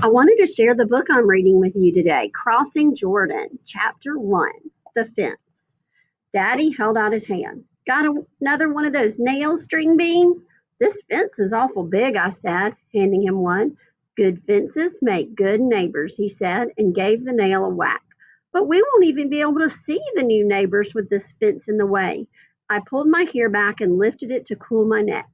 I wanted to share the book I'm reading with you today, Crossing Jordan, Chapter 1, The Fence. Daddy held out his hand. Got another one of those nails, String Bean? This fence is awful big, I said, handing him one. Good fences make good neighbors, he said, and gave the nail a whack. But we won't even be able to see the new neighbors with this fence in the way. I pulled my hair back and lifted it to cool my neck.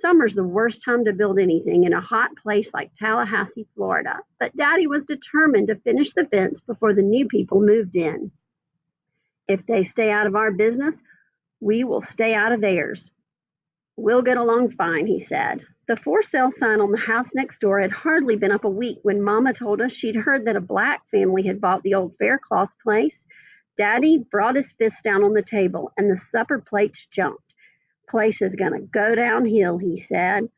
Summer's the worst time to build anything in a hot place like Tallahassee, Florida. But Daddy was determined to finish the fence before the new people moved in. If they stay out of our business, we will stay out of theirs. We'll get along fine, he said. The for sale sign on the house next door had hardly been up a week when Mama told us she'd heard that a black family had bought the old Faircloth place. Daddy brought his fist down on the table, and the supper plates jumped. Place is going to go downhill, he said.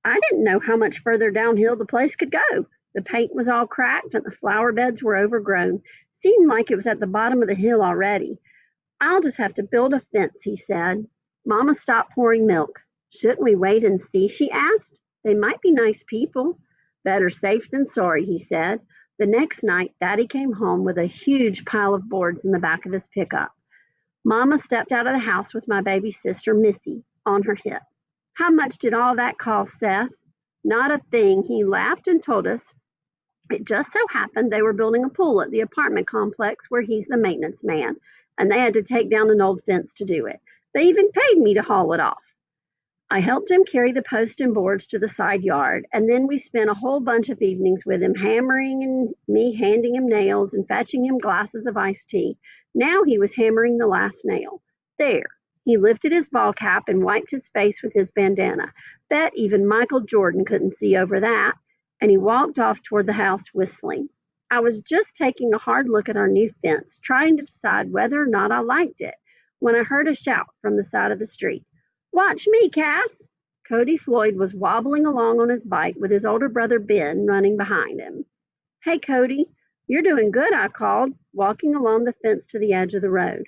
I didn't know how much further downhill the place could go. The paint was all cracked and the flower beds were overgrown. Seemed like it was at the bottom of the hill already. I'll just have to build a fence, he said. Mama stopped pouring milk. Shouldn't we wait and see, she asked. They might be nice people. Better safe than sorry, he said. The next night, Daddy came home with a huge pile of boards in the back of his pickup. Mama stepped out of the house with my baby sister, Missy, on her hip. How much did all that cost, Seth? Not a thing, he laughed and told us. It just so happened they were building a pool at the apartment complex where he's the maintenance man, and they had to take down an old fence to do it. They even paid me to haul it off. I helped him carry the post and boards to the side yard, and then we spent a whole bunch of evenings with him hammering and me handing him nails and fetching him glasses of iced tea. Now he was hammering the last nail. There. He lifted his ball cap and wiped his face with his bandana. Bet even Michael Jordan couldn't see over that. And he walked off toward the house whistling. I was just taking a hard look at our new fence, trying to decide whether or not I liked it, when I heard a shout from the side of the street. Watch me, Cass! Cody Floyd was wobbling along on his bike with his older brother Ben running behind him. Hey, Cody, you're doing good, I called, walking along the fence to the edge of the road.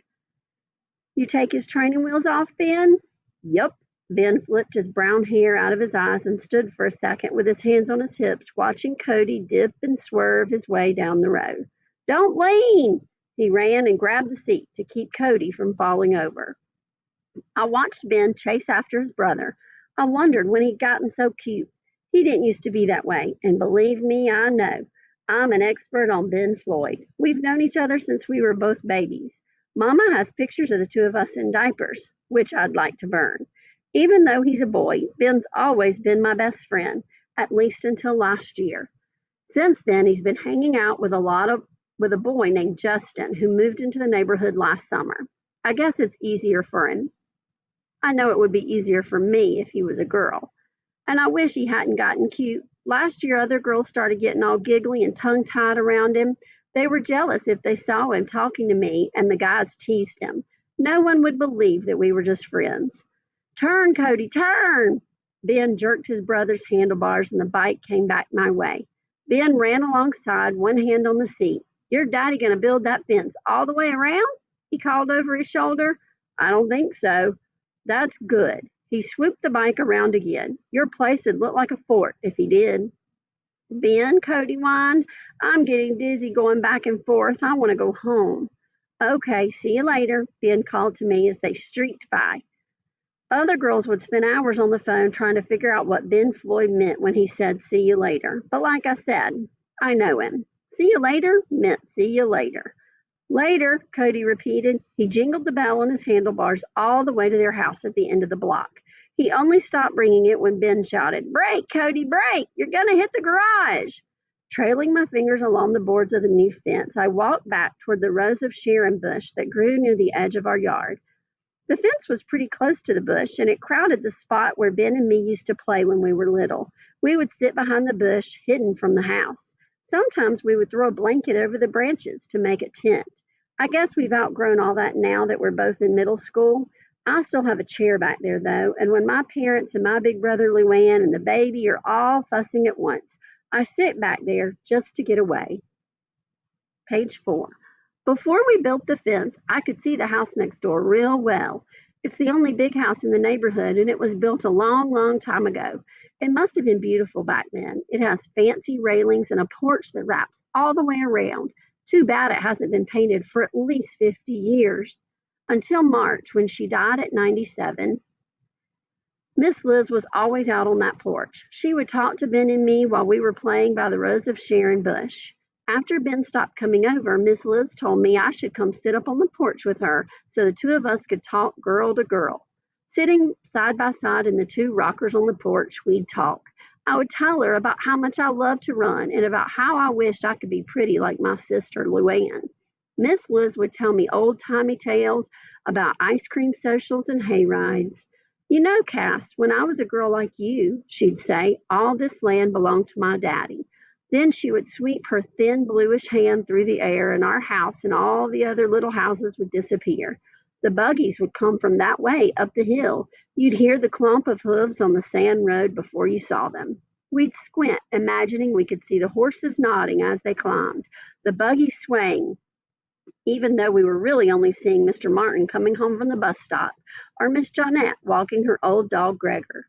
You take his training wheels off, Ben? Yup. Ben flipped his brown hair out of his eyes and stood for a second with his hands on his hips, watching Cody dip and swerve his way down the road. Don't lean! He ran and grabbed the seat to keep Cody from falling over. I watched Ben chase after his brother. I wondered when he'd gotten so cute. He didn't used to be that way, and believe me, I know. I'm an expert on Ben Floyd. We've known each other since we were both babies. Mama has pictures of the two of us in diapers, which I'd like to burn. Even though he's a boy, Ben's always been my best friend, at least until last year. Since then, he's been hanging out with a boy named Justin who moved into the neighborhood last summer. I guess it's easier for him. I know it would be easier for me if he was a girl. And I wish he hadn't gotten cute. Last year, other girls started getting all giggly and tongue-tied around him. They were jealous if they saw him talking to me, and the guys teased him. No one would believe that we were just friends. Turn, Cody, turn! Ben jerked his brother's handlebars, and the bike came back my way. Ben ran alongside, one hand on the seat. Your daddy going to build that fence all the way around? He called over his shoulder. I don't think so. That's good. He swooped the bike around again. Your place would look like a fort if he did. Ben, Cody whined, I'm getting dizzy going back and forth. I want to go home. Okay, see you later, Ben called to me as they streaked by. Other girls would spend hours on the phone trying to figure out what Ben Floyd meant when he said, see you later. But like I said, I know him. See you later meant see you later. Later, Cody repeated. He jingled the bell on his handlebars all the way to their house at the end of the block. He only stopped ringing it when Ben shouted, Brake, Cody, brake! You're going to hit the garage! Trailing my fingers along the boards of the new fence, I walked back toward the rows of sharon bush that grew near the edge of our yard. The fence was pretty close to the bush, and it crowded the spot where Ben and me used to play when we were little. We would sit behind the bush, hidden from the house. Sometimes we would throw a blanket over the branches to make a tent. I guess we've outgrown all that now that we're both in middle school. I still have a chair back there, though, and when my parents and my big brother Luann and the baby are all fussing at once, I sit back there just to get away. Page 4. Before we built the fence, I could see the house next door real well. It's the only big house in the neighborhood, and it was built a long, long time ago. It must have been beautiful back then. It has fancy railings and a porch that wraps all the way around. Too bad it hasn't been painted for at least 50 years. Until March, when she died at 97, Miss Liz was always out on that porch. She would talk to Ben and me while we were playing by the rows of Sharon bush. After Ben stopped coming over, Miss Liz told me I should come sit up on the porch with her so the two of us could talk girl to girl. Sitting side by side in the two rockers on the porch, we'd talk. I would tell her about how much I loved to run and about how I wished I could be pretty like my sister Luann. Miss Liz would tell me old-timey tales about ice cream socials and hay rides. You know, Cass, when I was a girl like you, she'd say, all this land belonged to my daddy. Then she would sweep her thin bluish hand through the air, and our house and all the other little houses would disappear. The buggies would come from that way up the hill. You'd hear the clump of hooves on the sand road before you saw them. We'd squint, imagining we could see the horses nodding as they climbed, the buggies swaying, even though we were really only seeing Mr. Martin coming home from the bus stop, or Miss Johnette walking her old dog Gregor.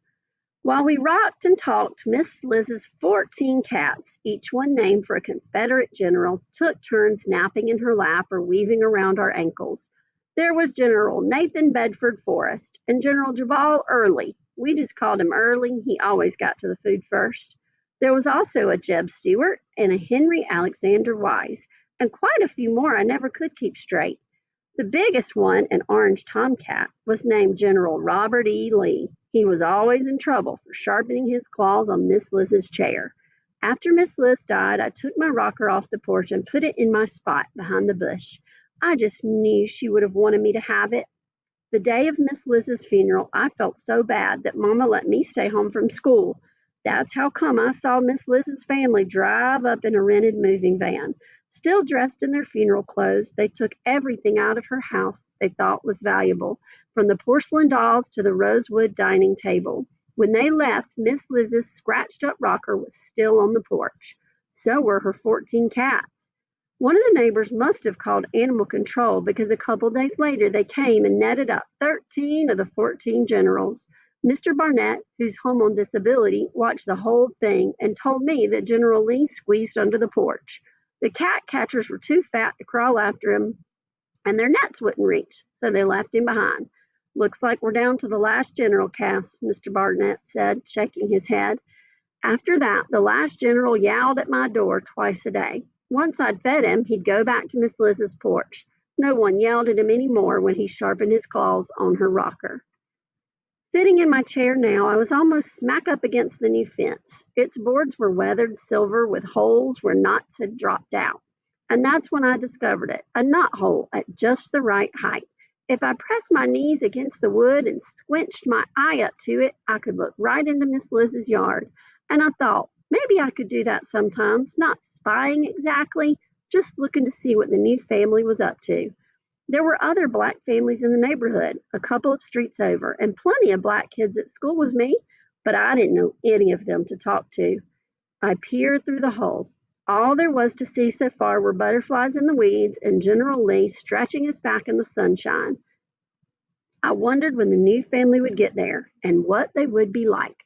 While we rocked and talked, Miss Liz's 14 cats, each one named for a Confederate general, took turns napping in her lap or weaving around our ankles. There was General Nathan Bedford Forrest and General Jabal Early. We just called him Early. He always got to the food first. There was also a Jeb Stuart and a Henry Alexander Wise, and quite a few more I never could keep straight. The biggest one, an orange tomcat, was named General Robert E. Lee. He was always in trouble for sharpening his claws on Miss Liz's chair. After Miss Liz died, I took my rocker off the porch and put it in my spot behind the bush. I just knew she would have wanted me to have it. The day of Miss Liz's funeral, I felt so bad that Mama let me stay home from school. That's how come I saw Miss Liz's family drive up in a rented moving van. Still dressed in their funeral clothes, they took everything out of her house they thought was valuable, from the porcelain dolls to the rosewood dining table. When they left, Miss Liz's scratched up rocker was still on the porch. So were her 14 cats. One of the neighbors must have called animal control because a couple days later they came and netted up 13 of the 14 generals. Mr. Barnett, who's home on disability, watched the whole thing and told me that General Lee squeezed under the porch. The cat catchers were too fat to crawl after him, and their nets wouldn't reach, so they left him behind. Looks like we're down to the last general, Cass, Mr. Barnett said, shaking his head. After that, the last general yowled at my door twice a day. Once I'd fed him, he'd go back to Miss Liz's porch. No one yelled at him any more when he sharpened his claws on her rocker. Sitting in my chair now, I was almost smack up against the new fence. Its boards were weathered silver with holes where knots had dropped out. And that's when I discovered it, a knot hole at just the right height. If I pressed my knees against the wood and squinched my eye up to it, I could look right into Miss Liz's yard. And I thought, maybe I could do that sometimes, not spying exactly, just looking to see what the new family was up to. There were other black families in the neighborhood, a couple of streets over, and plenty of black kids at school with me, but I didn't know any of them to talk to. I peered through the hole. All there was to see so far were butterflies in the weeds and General Lee stretching his back in the sunshine. I wondered when the new family would get there and what they would be like.